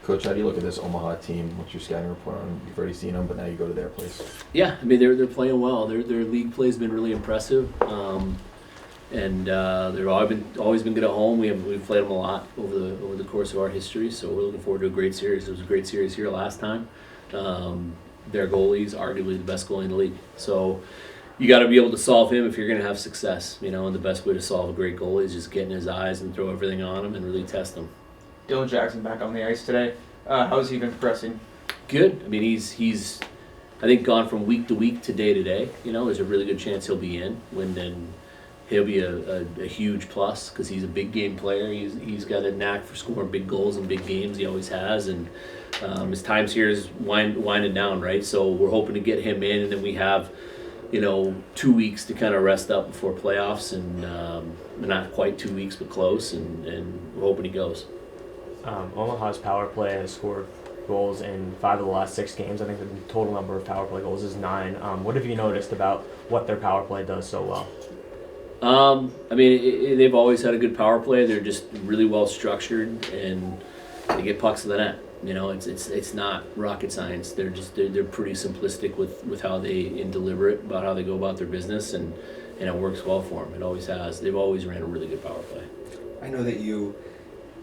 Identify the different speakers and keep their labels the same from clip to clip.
Speaker 1: Coach, how do you look at this Omaha team? What's your scouting report on them? You've already seen them, but now you go to their place.
Speaker 2: Yeah, I mean they're playing well. Their league play has been really impressive, and they've always been good at home. We've played them a lot over the course of our history, so we're looking forward to a great series. It was a great series here last time. Their goalie's arguably the best goalie in the league, so you got to be able to solve him if you're going to have success. And the best way to solve a great goalie is just get in his eyes and throw everything on him and really test him.
Speaker 3: Dylan Jackson back on the ice today. How's he been progressing?
Speaker 2: Good. I mean, he's I think gone from week to week to day. There's a really good chance he'll be in. Then he'll be a huge plus because he's a big game player. He's got a knack for scoring big goals in big games. He always has, and his times here is winding down, right? So we're hoping to get him in, and then we have 2 weeks to kind of rest up before playoffs, and not quite 2 weeks, but close, and we're hoping he goes.
Speaker 4: Omaha's power play has scored goals in 5 of the last 6 games. I think the total number of power play goals is 9. What have you noticed about what their power play does so well?
Speaker 2: I mean, they've always had a good power play. They're just really well structured, and they get pucks to the net. It's not rocket science. They're pretty simplistic with how they and deliberate about how they go about their business, and it works well for them. It always has. They've always ran a really good power play.
Speaker 5: I know that you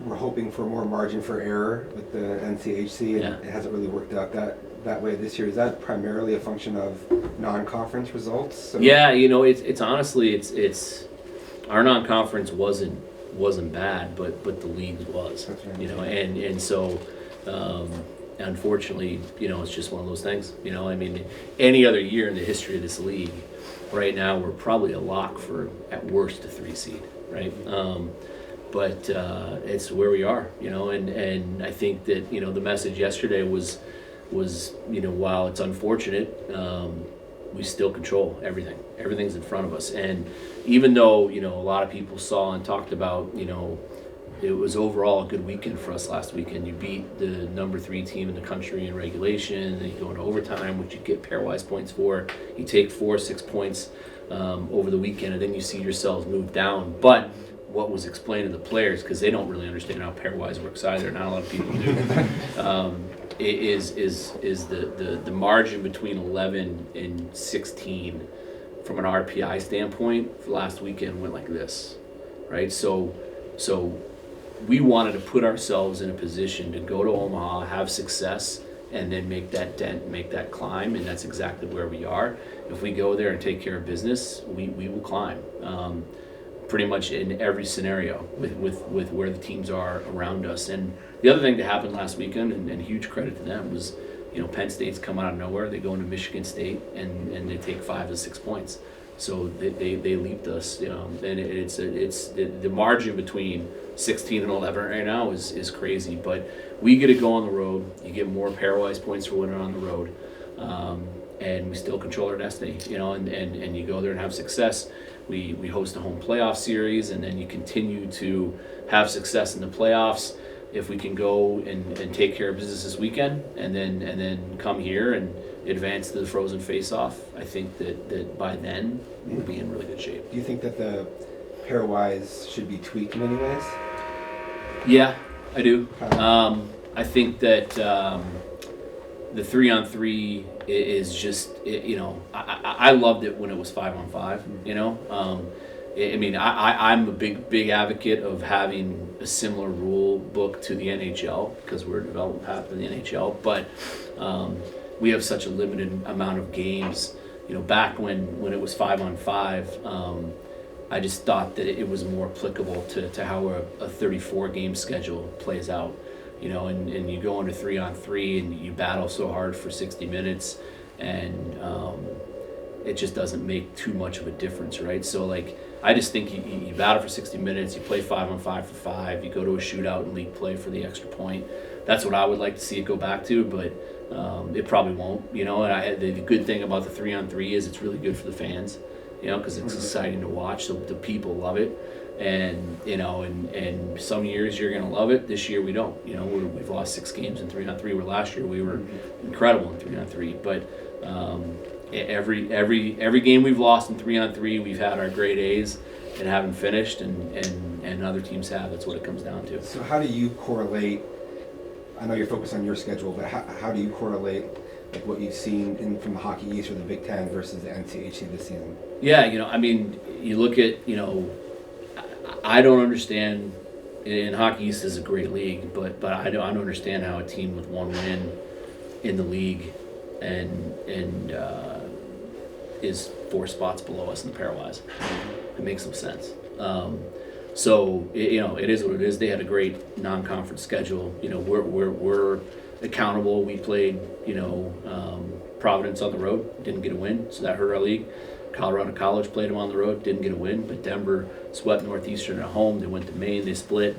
Speaker 5: were hoping for more margin for error with the NCHC, and It hasn't really worked out that way this year. Is that primarily a function of non-conference results? So
Speaker 2: yeah, it's honestly it's our non-conference wasn't bad, but the league was.
Speaker 5: That's right.
Speaker 2: And so. Unfortunately, it's just one of those things. I mean, any other year in the history of this league, right now we're probably a lock for at worst a 3 seed, right? But it's where we are, and I think that the message yesterday was while it's unfortunate, we still control everything. Everything's in front of us, and even though a lot of people saw and talked about it was overall a good weekend for us last weekend. You beat the number 3 team in the country in regulation, then you go into overtime, which you get pairwise points for. You take 4 or 6 points over the weekend, and then you see yourselves move down. But what was explained to the players, because they don't really understand how pairwise works either, not a lot of people do, is the margin between 11 and 16 from an RPI standpoint for last weekend went like this, right? So we wanted to put ourselves in a position to go to Omaha, have success, and then make that dent, make that climb, and that's exactly where we are. If we go there and take care of business, we will climb. Pretty much in every scenario with where the teams are around us. And the other thing that happened last weekend, and huge credit to them, was Penn State's come out of nowhere. They go into Michigan State and they take 5 to 6 points. So they leaped us, and it's the margin between 16 and 11 right now is crazy. But we get to go on the road. You get more pairwise points for winning on the road, and we still control our destiny. And you go there and have success. We host a home playoff series, and then you continue to have success in the playoffs. If we can go and take care of business this weekend, and then come here and advance to the Frozen Face-Off, I think that by then we'll be in really good shape.
Speaker 5: Do you think that the pairwise should be tweaked in any ways?
Speaker 2: Yeah, I do. I think that the 3-on-3 is just, I loved it when it was 5-on-5, I mean, I'm a big advocate of having a similar rule book to the NHL because we're a development path in the NHL, but we have such a limited amount of games. Back when it was 5-on-5, I just thought that it was more applicable to how a 34 game schedule plays out. And you go into 3-on-3 and you battle so hard for 60 minutes, and it just doesn't make too much of a difference, right? So I just think you battle for 60 minutes, you play 5-on-5 for 5, you go to a shootout and league play for the extra point. That's what I would like to see it go back to, but it probably won't. And the good thing about the 3-on-3 is it's really good for the fans, because it's exciting to watch. So the people love it. And and some years you're gonna love it. This year we don't. We've lost 6 games in 3-on-3. Where last year we were incredible in 3-on-3. But every game we've lost in 3-on-3, we've had our grade A's and haven't finished, and other teams have. That's what it comes down to.
Speaker 5: So how do you correlate I know you're focused on your schedule, but how do you correlate like what you've seen from the Hockey East or the Big Ten versus the NCHC this season?
Speaker 2: Yeah, I mean, you look at, I don't understand, and Hockey East is a great league, but I don't understand how a team with one win in the league and is 4 spots below us in the Pairwise. It makes no sense. So it is what it is. They had a great non-conference schedule. We're accountable. We played Providence on the road, didn't get a win, so that hurt our league. Colorado College played them on the road, didn't get a win, but Denver swept Northeastern at home. They went to Maine, they split.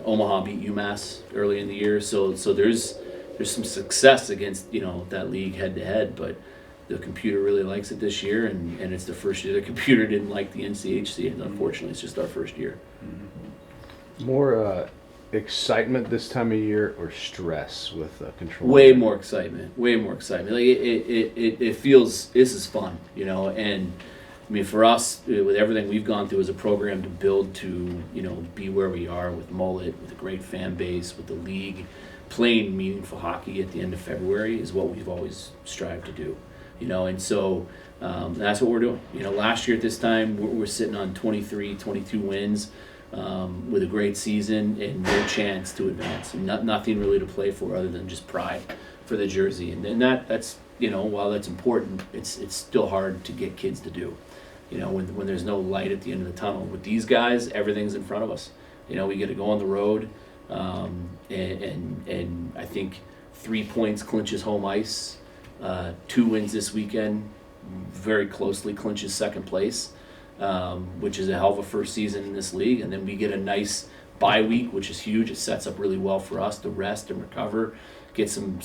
Speaker 2: Omaha beat UMass early in the year, so there's some success against that league head to head, but the computer really likes it this year, and it's the first year the computer didn't like the NCHC, and unfortunately it's just our first year.
Speaker 6: More excitement this time of year or stress with control?
Speaker 2: Way more excitement. Like it feels, this is fun, and I mean, for us, with everything we've gone through as a program to build to, be where we are with Mullet, with a great fan base, with the league, playing meaningful hockey at the end of February is what we've always strived to do, and so that's what we're doing. Last year at this time, we're sitting on 23, 22 wins with a great season and no chance to advance, and nothing really to play for other than just pride for the jersey. And that's while that's important, it's still hard to get kids to do. When there's no light at the end of the tunnel. With these guys, everything's in front of us. We get to go on the road, and I think 3 points clinches home ice. 2 wins this weekend very closely clinches second place, which is a hell of a first season in this league. And then we get a nice bye week, which is huge. It sets up really well for us to rest and recover, get some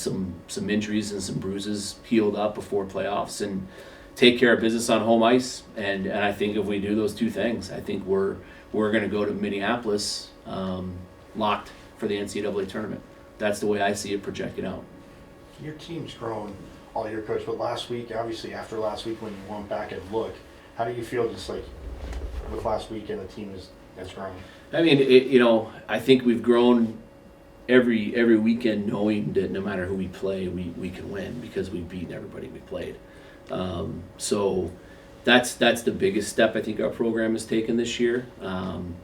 Speaker 2: injuries and some bruises healed up before playoffs, and take care of business on home ice. And I think if we do those 2 things, I think we're going to go to Minneapolis locked for the NCAA tournament. That's the way I see it projected out.
Speaker 7: Your team's grown all year, Coach, but last week, obviously after last week when you went back and look, how do you feel just like with last week and the team has grown? I
Speaker 2: mean, I think we've grown every weekend knowing that no matter who we play, we can win because we've beaten everybody we played. So that's the biggest step I think our program has taken this year.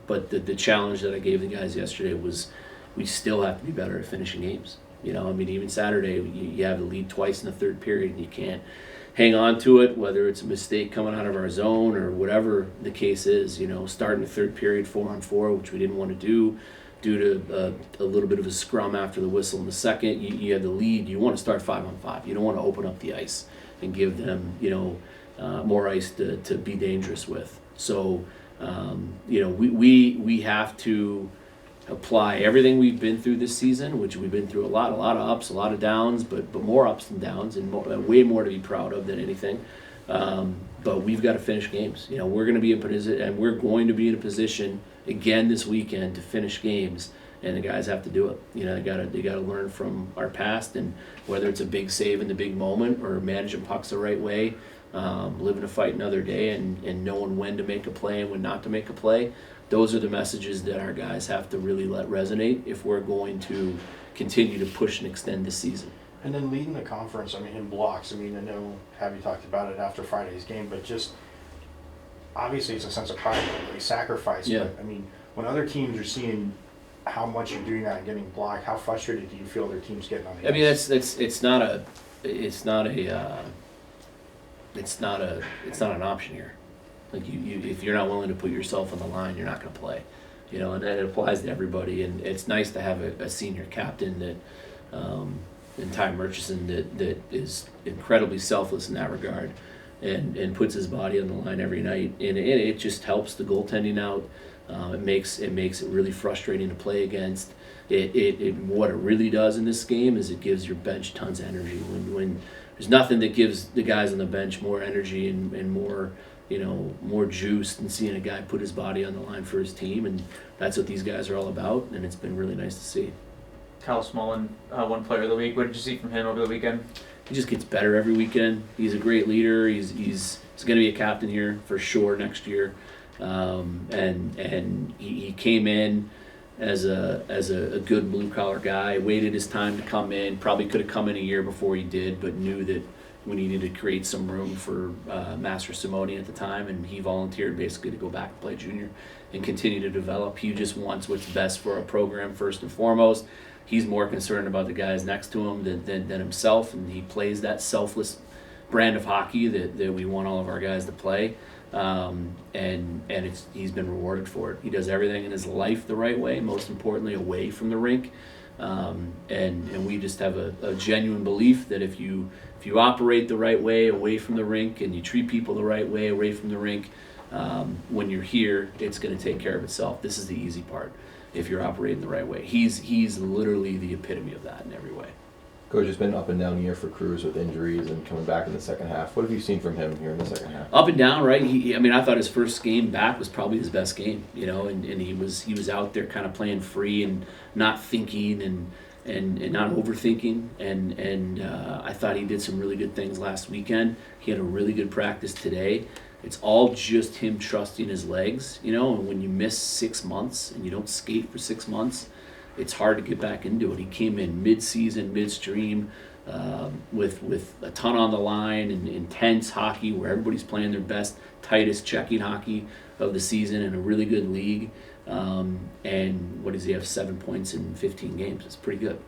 Speaker 2: But the challenge that I gave the guys yesterday was we still have to be better at finishing games. Even Saturday, you have the lead twice in the third period, and you can't hang on to it, whether it's a mistake coming out of our zone or whatever the case is. Starting the third period 4-on-4, which we didn't want to do due to a little bit of a scrum after the whistle in the second. You have the lead. You want to start 5-on-5. You don't want to open up the ice and give them, more ice to be dangerous with. So, we have to apply everything we've been through this season, which we've been through a lot of ups, a lot of downs, but more ups than downs, and way more to be proud of than anything. But we've got to finish games. We're going to be in position, and we're going to be in a position again this weekend to finish games, and the guys have to do it. They got to learn from our past, and whether it's a big save in the big moment or managing pucks the right way, living to fight another day, and knowing when to make a play and when not to make a play. Those are the messages that our guys have to really let resonate if we're going to continue to push and extend this season.
Speaker 7: And then leading the conference, in blocks, I know Javi talked about it after Friday's game, but just obviously it's a sense of pride, a sacrifice.
Speaker 2: Yeah.
Speaker 7: But when other teams are seeing how much you're doing that and getting blocked, how frustrated do you feel their team's getting on the ice?
Speaker 2: It's not an option here. Like if you're not willing to put yourself on the line, you're not going to play. And that applies to everybody. And it's nice to have a senior captain that, in Ty Murchison, that is incredibly selfless in that regard, and puts his body on the line every night. And it just helps the goaltending out. It makes it really frustrating to play against. What it really does in this game is it gives your bench tons of energy. When there's nothing that gives the guys on the bench more energy and more juice than seeing a guy put his body on the line for his team, and that's what these guys are all about, and it's been really nice to see.
Speaker 3: Kyle Smolen, one player of the week. What did you see from him over the weekend?
Speaker 2: He just gets better every weekend. He's a great leader. He's going to be a captain here for sure next year, and he came in as a good blue collar guy. Waited his time to come in. Probably could have come in a year before he did, but knew that we needed to create some room for Master Smolen at the time, and he volunteered basically to go back and play junior and continue to develop. He just wants what's best for our program first and foremost. He's more concerned about the guys next to him than himself, and he plays that selfless brand of hockey that we want all of our guys to play. And he's been rewarded for it. He does everything in his life the right way, most importantly away from the rink. And we just have a genuine belief that if you operate the right way away from the rink and you treat people the right way away from the rink, when you're here, it's going to take care of itself. This is the easy part if you're operating the right way. He's literally the epitome of that in every way.
Speaker 1: Coach, it's been up and down year for Cruz with injuries and coming back in the second half. What have you seen from him here in the second half?
Speaker 2: Up and down, right? I thought his first game back was probably his best game, and he was out there kind of playing free and not thinking and not overthinking. And I thought he did some really good things last weekend. He had a really good practice today. It's all just him trusting his legs, and when you miss 6 months and you don't skate for 6 months, it's hard to get back into it. He came in mid-season, midstream, with a ton on the line and intense hockey where everybody's playing their best, tightest checking hockey of the season in a really good league. And what does he have? 7 points in 15 games. It's pretty good.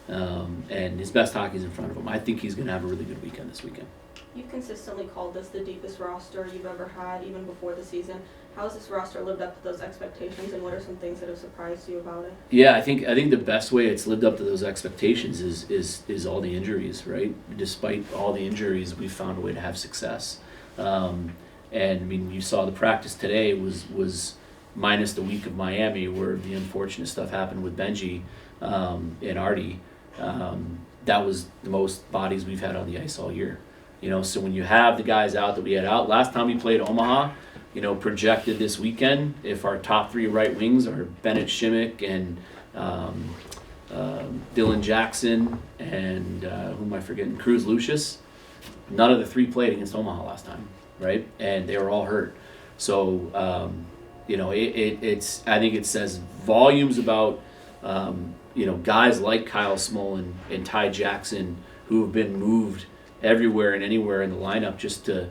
Speaker 2: And his best hockey is in front of him. I think he's going to have a really good weekend this weekend.
Speaker 8: You've consistently called this the deepest roster you've ever had, even before the season. How has this roster lived up to those expectations, and what are some things that have surprised you about it?
Speaker 2: Yeah, I think the best way it's lived up to those expectations is all the injuries, right? Despite all the injuries, we found a way to have success. And you saw the practice today was minus the week of Miami, where the unfortunate stuff happened with Benji and Artie. That was the most bodies we've had on the ice all year. So when you have the guys out that we had out, last time we played Omaha, projected this weekend, if our top 3 right wings are Bennett Shimmick and Dylan Jackson and who am I forgetting? Cruz Lucius, none of the 3 played against Omaha last time, right? And they were all hurt. So, I think it says volumes about, guys like Kyle Smolen and Ty Jackson who have been moved everywhere and anywhere in the lineup just to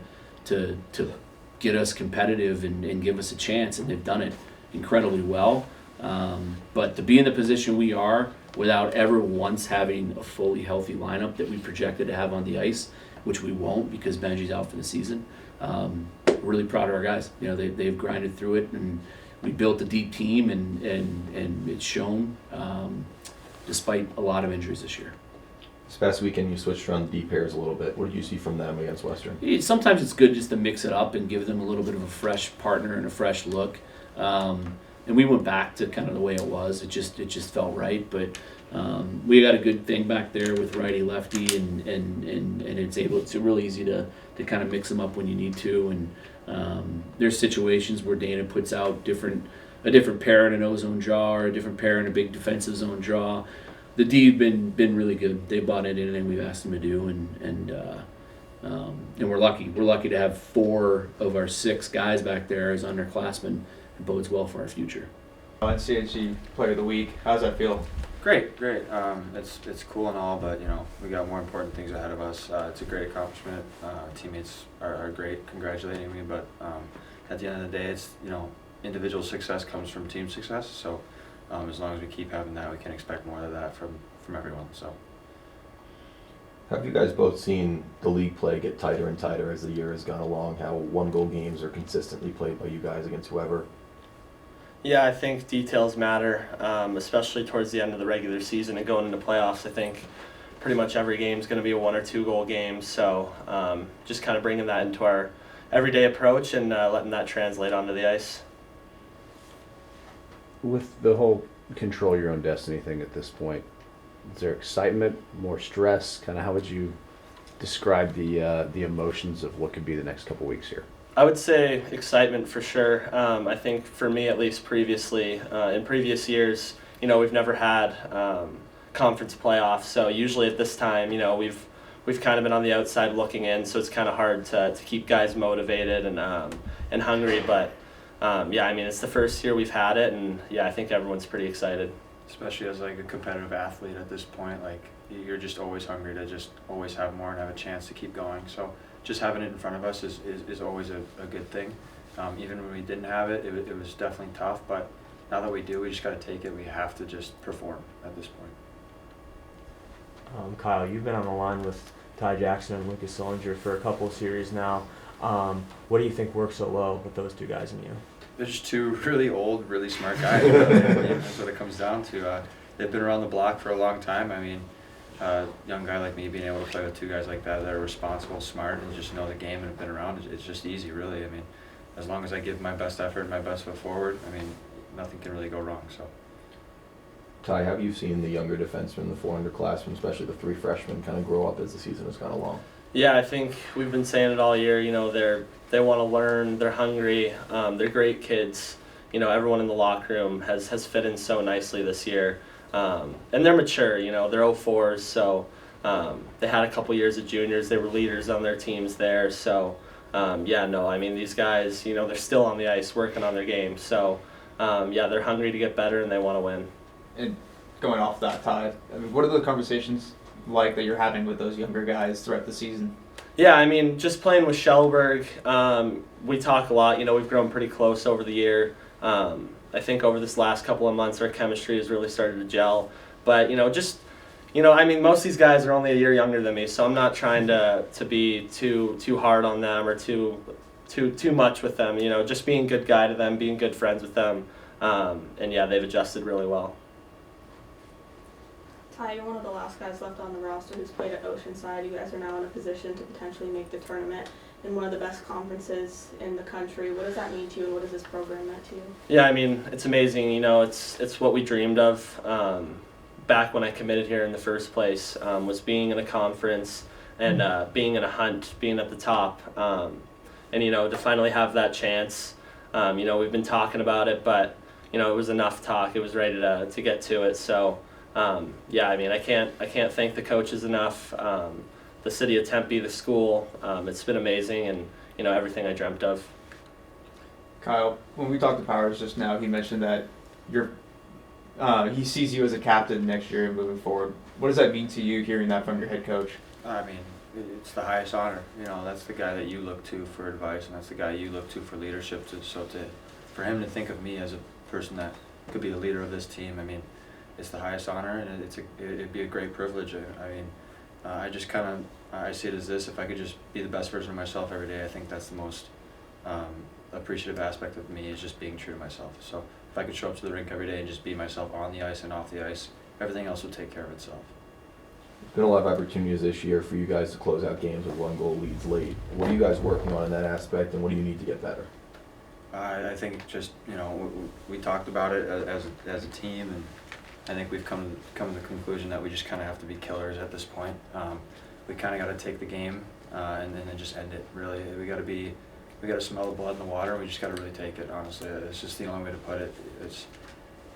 Speaker 2: get us competitive and give us a chance, and they've done it incredibly well. But to be in the position we are without ever once having a fully healthy lineup that we projected to have on the ice, which we won't because Benji's out for the season, really proud of our guys. They've grinded through it, and we built a deep team, and it's shown despite a lot of injuries this year.
Speaker 1: This past weekend, you switched around the D pairs a little bit. What did you see from them against Western?
Speaker 2: Sometimes it's good just to mix it up and give them a little bit of a fresh partner and a fresh look. And we went back to kind of the way it was. It just felt right. But we got a good thing back there with righty lefty, and it's really easy to kind of mix them up when you need to. And there's situations where Dana puts out a different pair in an O-zone draw or a different pair in a big defensive zone draw. The D have been really good. They bought into anything we've asked them to do, and we're lucky. We're lucky to have 4 of our 6 guys back there as underclassmen. It bodes well for our future.
Speaker 3: NCHC Player of the Week. How's that feel?
Speaker 9: Great. It's cool and all, but we got more important things ahead of us. It's a great accomplishment. Teammates are great, congratulating me, but at the end of the day, it's individual success comes from team success. So. As long as we keep having that, we can expect more of that from everyone. So,
Speaker 1: have you guys both seen the league play get tighter and tighter as the year has gone along? How 1-goal games are consistently played by you guys against whoever?
Speaker 10: Yeah, I think details matter, especially towards the end of the regular season and going into playoffs. I think pretty much every game is going to be a 1 or 2 goal game. So, just kind of bringing that into our everyday approach and letting that translate onto the ice.
Speaker 6: With the whole control your own destiny thing at this point, is there excitement, more stress? Kind of how would you describe the emotions of what could be the next couple weeks here?
Speaker 10: I would say excitement for sure. I think for me at least previously, in previous years, we've never had conference playoffs. So usually at this time, we've kind of been on the outside looking in. So it's kind of hard to keep guys motivated and hungry. But yeah, I mean, it's the first year we've had it, and yeah, I think everyone's pretty excited.
Speaker 9: Especially as like a competitive athlete at this point, like you're just always hungry to just always have more and have a chance to keep going. So just having it in front of us is always a good thing. Even when we didn't have it, it was definitely tough, but now that we do, we just got to take it. We have to just perform at this point.
Speaker 4: Kyle, you've been on the line with Ty Jackson and Lucas Sillinger for a couple of series now. What do you think works so well with those two guys and you?
Speaker 9: They're just two really old, really smart guys. That's what it comes down to. They've been around the block for a long time. I mean, a young guy like me being able to play with two guys like that are responsible, smart, and just know the game and have been around, it's just easy, really. I mean, as long as I give my best effort and my best foot forward, I mean, nothing can really go wrong. So.
Speaker 1: Ty, have you seen the younger defensemen, the 400-classmen, especially the 3 freshmen, kind of grow up as the season has gone along?
Speaker 10: Yeah, I think we've been saying it all year. You know, they want to learn. They're hungry. They're great kids. You know, everyone in the locker room has fit in so nicely this year, and they're mature. You know, they're 04s, so they had a couple years of juniors. They were leaders on their teams there. So yeah, no, I mean these guys. You know, they're still on the ice working on their game. So yeah, they're hungry to get better and they want to win.
Speaker 3: And going off that, Ty, I mean, what are the conversations like that you're having with those younger guys throughout the season?
Speaker 10: Yeah, I mean, just playing with Shellberg, we talk a lot. You know, we've grown pretty close over the year. I think over this last couple of months, our chemistry has really started to gel. But, you know, just, you know, I mean, most of these guys are only a year younger than me, so I'm not trying to be too hard on them or too much with them. You know, just being a good guy to them, being good friends with them. And, yeah, they've adjusted really well.
Speaker 8: Ty, you're one of the last guys left on the roster who's played at Oceanside. You guys are now in a position to potentially make the tournament in one of the best conferences in the country. What does that mean to you, and what does this program mean to you?
Speaker 10: Yeah, I mean, it's amazing. You know, it's what we dreamed of back when I committed here in the first place, was being in a conference and being in a hunt, being at the top. And, you know, to finally have that chance, you know, we've been talking about it, but, you know, it was enough talk. It was ready to get to it. So, yeah, I mean, I can't thank the coaches enough, the city of Tempe, the school. It's been amazing, and you know everything I dreamt of.
Speaker 3: Kyle, when we talked to Powers just now, he mentioned that he sees you as a captain next year and moving forward. What does that mean to you, hearing that from your head coach?
Speaker 9: I mean, it's the highest honor. You know, that's the guy that you look to for advice, and that's the guy you look to for leadership. For him to think of me as a person that could be the leader of this team, I mean, it's the highest honor, and it'd be a great privilege. I mean, I just I see it as this: if I could just be the best version of myself every day, I think that's the most appreciative aspect of me, is just being true to myself. So if I could show up to the rink every day and just be myself on the ice and off the ice, everything else would take care of itself.
Speaker 1: There's been a lot of opportunities this year for you guys to close out games with 1-goal leads late. What are you guys working on in that aspect, and what do you need to get better?
Speaker 9: I think just, you know, we talked about it as a team, and I think we've come to the conclusion that we just kind of have to be killers at this point. We kind of got to take the game and then just end it. Really, we got to smell the blood in the water. We just got to really take it. Honestly, it's just the only way to put it.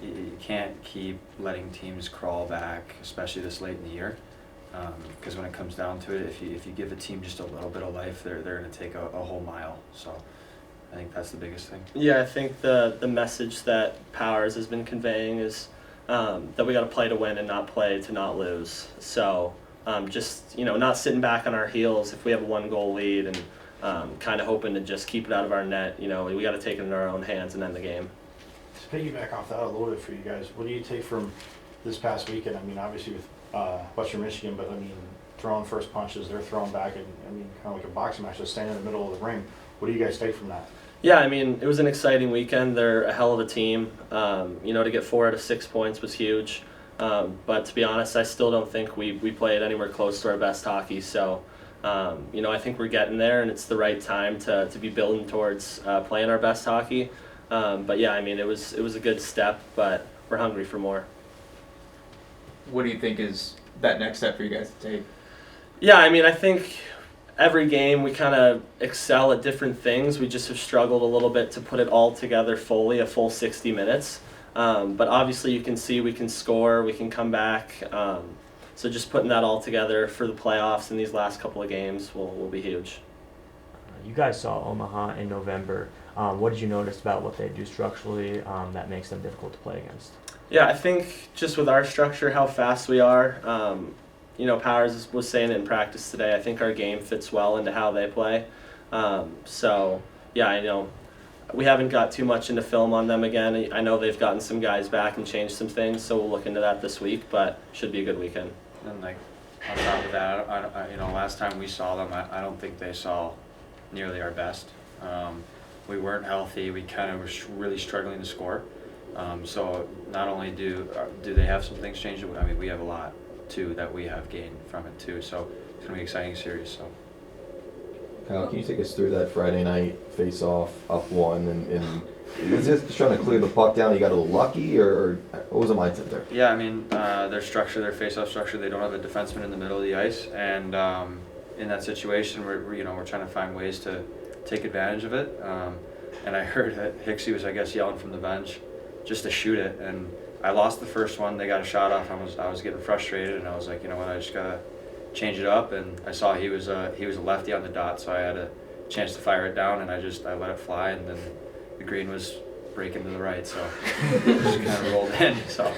Speaker 9: You can't keep letting teams crawl back, especially this late in the year. Because when it comes down to it, if you give a team just a little bit of life, they're going to take a whole mile. So I think that's the biggest thing.
Speaker 10: Yeah, I think the message that Powers has been conveying is that we got to play to win and not play to not lose. So just, you know, not sitting back on our heels if we have a 1-goal lead, and kind of hoping to just keep it out of our net. You know, we got to take it in our own hands and end the game.
Speaker 7: To piggyback off that a little bit for you guys, what do you take from this past weekend? I mean, obviously with Western Michigan, but I mean, throwing first punches, they're throwing back, and I mean, kind of like a boxing match, just standing in the middle of the ring. What do you guys take from that?
Speaker 10: Yeah, I mean, it was an exciting weekend. They're a hell of a team. You know, to get 4 out of 6 points was huge. But to be honest, I still don't think we played anywhere close to our best hockey. So, you know, I think we're getting there, and it's the right time to be building towards playing our best hockey. But yeah, I mean, it was a good step, but we're hungry for more.
Speaker 3: What do you think is that next step for you guys to take?
Speaker 10: Yeah, I mean, I think every game we kind of excel at different things. We just have struggled a little bit to put it all together fully, a full 60 minutes. But obviously you can see we can score, we can come back. So just putting that all together for the playoffs in these last couple of games will be huge.
Speaker 4: You guys saw Omaha in November. What did you notice about what they do structurally that makes them difficult to play against?
Speaker 10: Yeah, I think just with our structure, how fast we are. Powers was saying it in practice today. I think our game fits well into how they play. I know we haven't got too much into film on them again. I know they've gotten some guys back and changed some things, so we'll look into that this week. But should be a good weekend.
Speaker 9: And like on top of that, last time we saw them, I don't think they saw nearly our best. We weren't healthy. We kind of were really struggling to score. So not only do they have some things changed, I mean we have a lot too that we have gained from it too. So it's gonna be an exciting series. So
Speaker 1: Kyle, can you take us through that Friday night face-off, up one, and is this just trying to clear the puck down? You got a little lucky, or what was the mindset there?
Speaker 9: yeah, I mean their structure, their face-off structure, they don't have a defenseman in the middle of the ice, and in that situation, we're trying to find ways to take advantage of it. And I heard that Hicksey was, I guess, yelling from the bench just to shoot it, and I lost the first one. They got a shot off. I was getting frustrated, and I was like, you know what, I just gotta change it up. And I saw he was a lefty on the dot, so I had a chance to fire it down, and I let it fly, and then the green was breaking to the right, so it just kind of rolled in. So